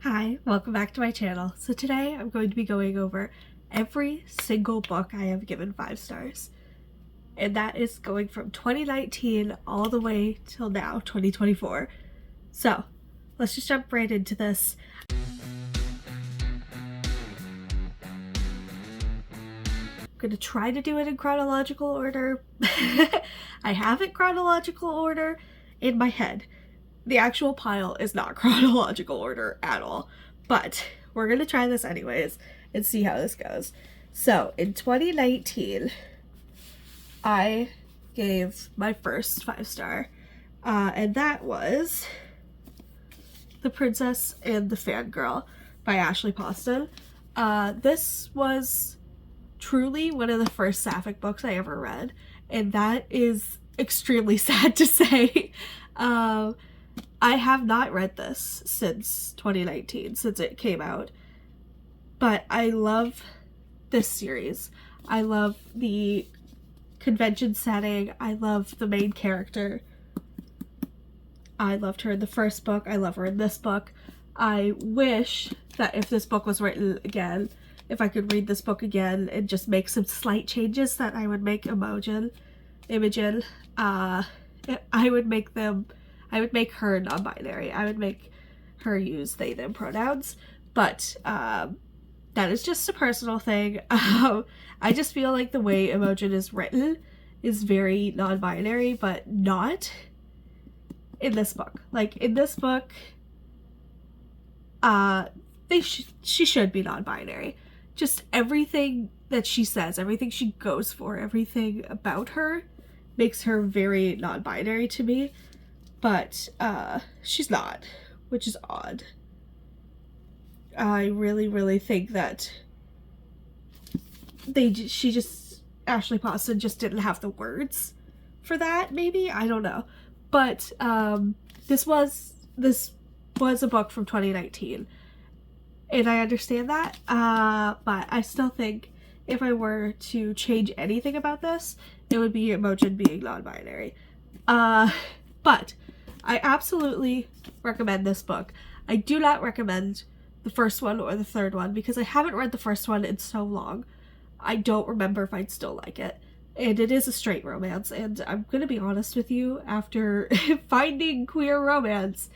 Hi, welcome back to my channel. So today I'm going to be going over every single book I have given 5 stars. And that is going from 2019 all the way till now, 2024. So let's just jump right into this. I'm going to try to do it in chronological order. I have it chronological order in my head. The actual pile is not chronological order at all, but we're gonna try this anyways and see how this goes. So in 2019, I gave my first 5-star, and that was The Princess and the Fangirl by Ashley Poston. This was truly one of the first sapphic books I ever read, and that is extremely sad to say. I have not read this since 2019, since it came out, but I love this series. I love the convention setting. I love the main character. I loved her in the first book. I love her in this book. I wish that if this book was written again, if I could read this book again and just make some slight changes, that I would make Imogen. I would make her non-binary. I would make her use they, them pronouns. But that is just a personal thing. I just feel like the way Imogen is written is very non-binary, but not in this book. Like, in this book, she should be non-binary. Just everything that she says, everything she goes for, everything about her makes her very non-binary to me. But she's not, which is odd. I really think that Ashley Poston just didn't have the words for that, maybe? I don't know. But this was a book from 2019, and I understand that, but I still think if I were to change anything about this, it would be Imogen being non-binary. But I absolutely recommend this book. I do not recommend the first one or the third one because I haven't read the first one in so long. I don't remember if I'd still like it. And it is a straight romance, and I'm gonna be honest with you, after finding queer romance,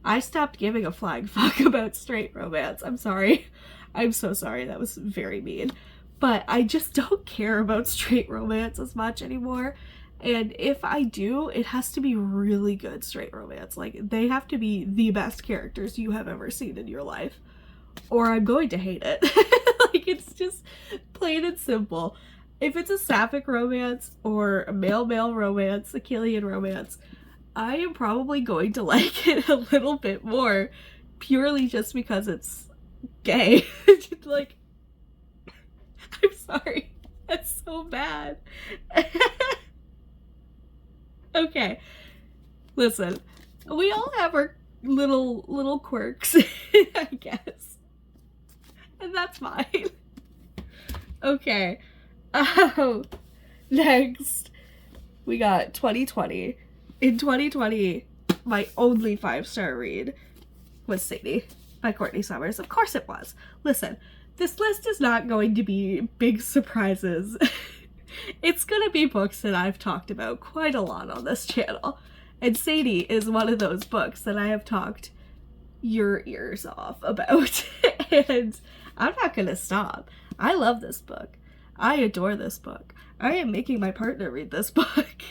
I stopped giving a flying fuck about straight romance. I'm sorry. I'm so sorry, that was very mean. But I just don't care about straight romance as much anymore. And if I do, it has to be really good straight romance. Like, they have to be the best characters you have ever seen in your life, or I'm going to hate it. Like, it's just plain and simple. If it's a sapphic romance or a male-male romance, a Killian romance, I am probably going to like it a little bit more, purely just because it's gay. Like, I'm sorry. That's so bad. Okay, listen, we all have our little quirks, I guess, and that's fine. Okay, next, we got 2020. In 2020, my only 5-star read was Sadie by Courtney Summers. Of course it was. Listen, this list is not going to be big surprises. It's gonna be books that I've talked about quite a lot on this channel, and Sadie is one of those books that I have talked your ears off about, and I'm not gonna stop. I love this book. I adore this book. I am making my partner read this book.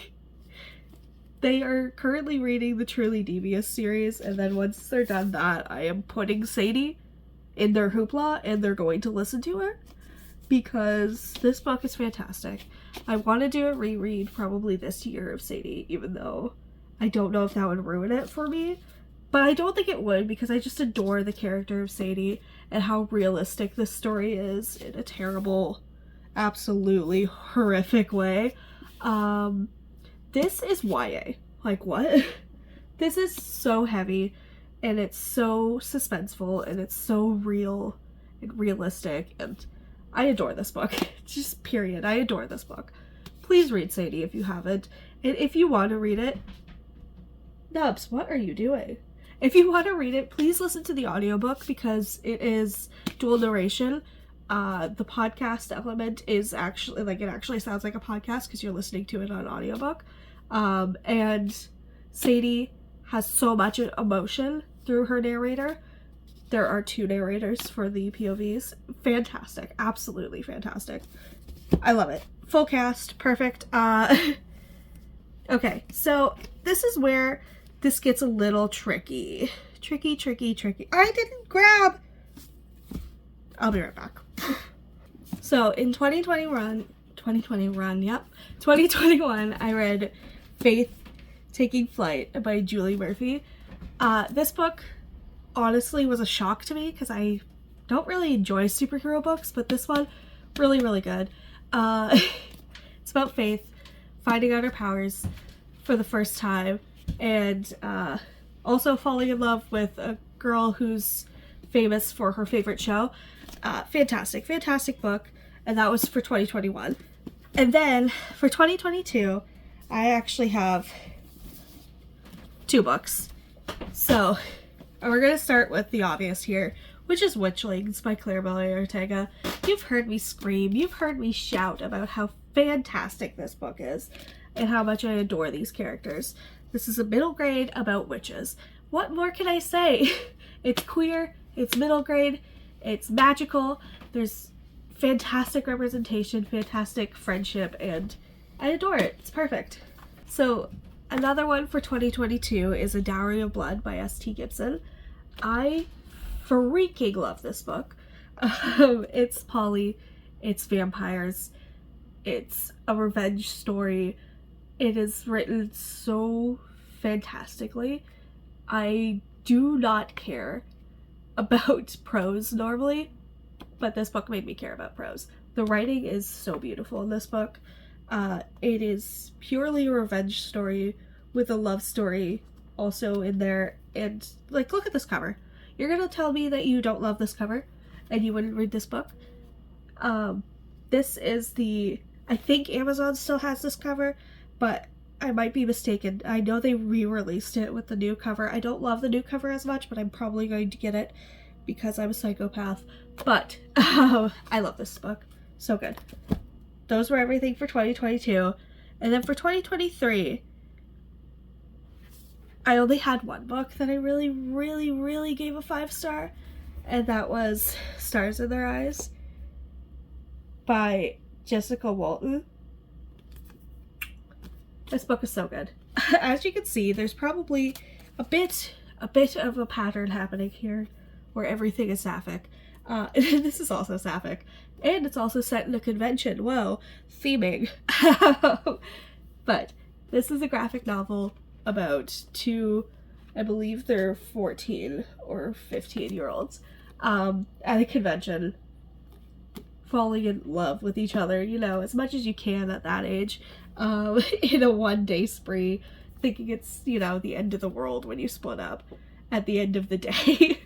They are currently reading the Truly Devious series, and then once they're done that, I am putting Sadie in their hoopla, and they're going to listen to her. Because this book is fantastic. I want to do a reread probably this year of Sadie, even though I don't know if that would ruin it for me. But I don't think it would, because I just adore the character of Sadie and how realistic this story is in a terrible, absolutely horrific way. This is YA. Like, what? This is so heavy, and it's so suspenseful, and it's so real and realistic, and I adore this book. Just period. I adore this book. Please read Sadie if you haven't. And if you want to read it, Nubs, what are you doing? If you want to read it, please listen to the audiobook because it is dual narration. The podcast element is actually, like, it actually sounds like a podcast because you're listening to it on audiobook. And Sadie has so much emotion through her narrator. There are 2 narrators for the POVs. Fantastic. Absolutely fantastic. I love it. Full cast. Perfect. Okay, so this is where this gets a little tricky. Tricky. I didn't grab! I'll be right back. So in 2021, I read Faith Taking Flight by Julie Murphy. This book honestly was a shock to me because I don't really enjoy superhero books, but this one, really, really good. It's about Faith finding out her powers for the first time and also falling in love with a girl who's famous for her favorite show. Fantastic book, and that was for 2021. And then for 2022, I actually have 2 books. So we're gonna start with the obvious here, which is Witchlings by Claire Bellay Ortega. You've heard me scream, you've heard me shout about how fantastic this book is and how much I adore these characters. This is a middle grade about witches. What more can I say? It's queer, it's middle grade, it's magical, there's fantastic representation, fantastic friendship, and I adore it. It's perfect. So another one for 2022 is A Dowry of Blood by S.T. Gibson. I freaking love this book. It's Polly, it's vampires, it's a revenge story. It is written so fantastically. I do not care about prose normally, but this book made me care about prose. The writing is so beautiful in this book. It is purely a revenge story with a love story also in there. And, like, look at this cover. You're gonna tell me that you don't love this cover and you wouldn't read this book? This is I think Amazon still has this cover, but I might be mistaken. I know they re-released it with the new cover. I don't love the new cover as much, but I'm probably going to get it because I'm a psychopath. But I love this book. So good. Those were everything for 2022. And then for 2023, I only had 1 book that I really, really, really gave a 5-star, and that was Stars in Their Eyes by Jessica Walton. This book is so good. As you can see, there's probably a bit of a pattern happening here where everything is sapphic. This is also sapphic. And it's also set in a convention. Whoa, theming. But this is a graphic novel about 2, I believe they're 14 or 15-year-olds, at a convention, falling in love with each other, you know, as much as you can at that age, in a one-day spree, thinking it's, you know, the end of the world when you split up at the end of the day.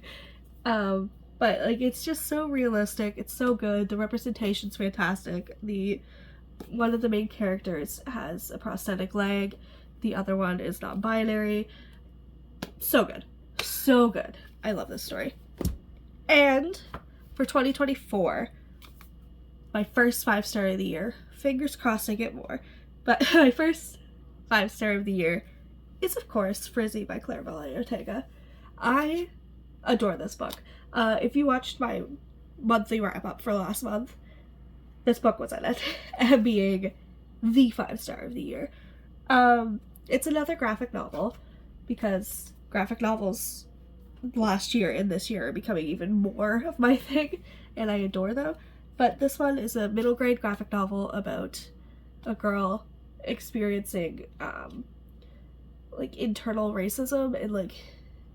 But, like, it's just so realistic, it's so good, the representation's fantastic. One of the main characters has a prosthetic leg, the other one is non-binary. So good. So good. I love this story. And for 2024, my first 5-star of the year, fingers crossed I get more, but my first 5-star of the year is, of course, Frizzy by Claire Bellay Ortega. I adore this book. If you watched my monthly wrap-up for last month, this book was in it, being the 5-star of the year. It's another graphic novel, because graphic novels last year and this year are becoming even more of my thing, and I adore them. But this one is a middle grade graphic novel about a girl experiencing, like, internal racism and, like,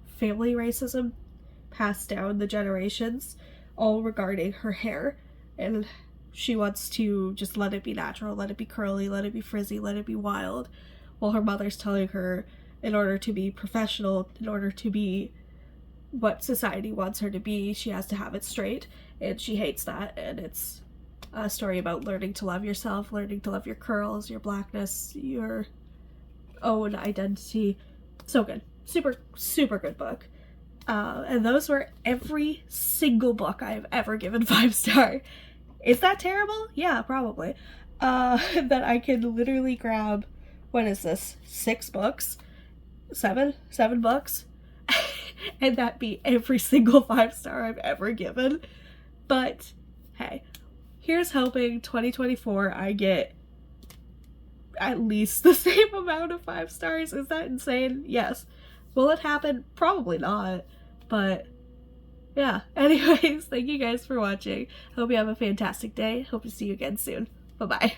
family racism passed down the generations, all regarding her hair, and she wants to just let it be natural, let it be curly, let it be frizzy, let it be wild, while her mother's telling her, in order to be professional, in order to be what society wants her to be, she has to have it straight, and she hates that. And it's a story about learning to love yourself, learning to love your curls, your blackness, your own identity. So good. Super, super good book. And those were every single book I've ever given 5-star. Is that terrible? Yeah, probably. That I can literally grab, what is this, 6 books? 7 books? And that be every single 5-star I've ever given. But, hey, here's hoping 2024 I get at least the same amount of 5 stars. Is that insane? Yes. Will it happen? Probably not. But yeah. Anyways, thank you guys for watching. Hope you have a fantastic day. Hope to see you again soon. Bye-bye.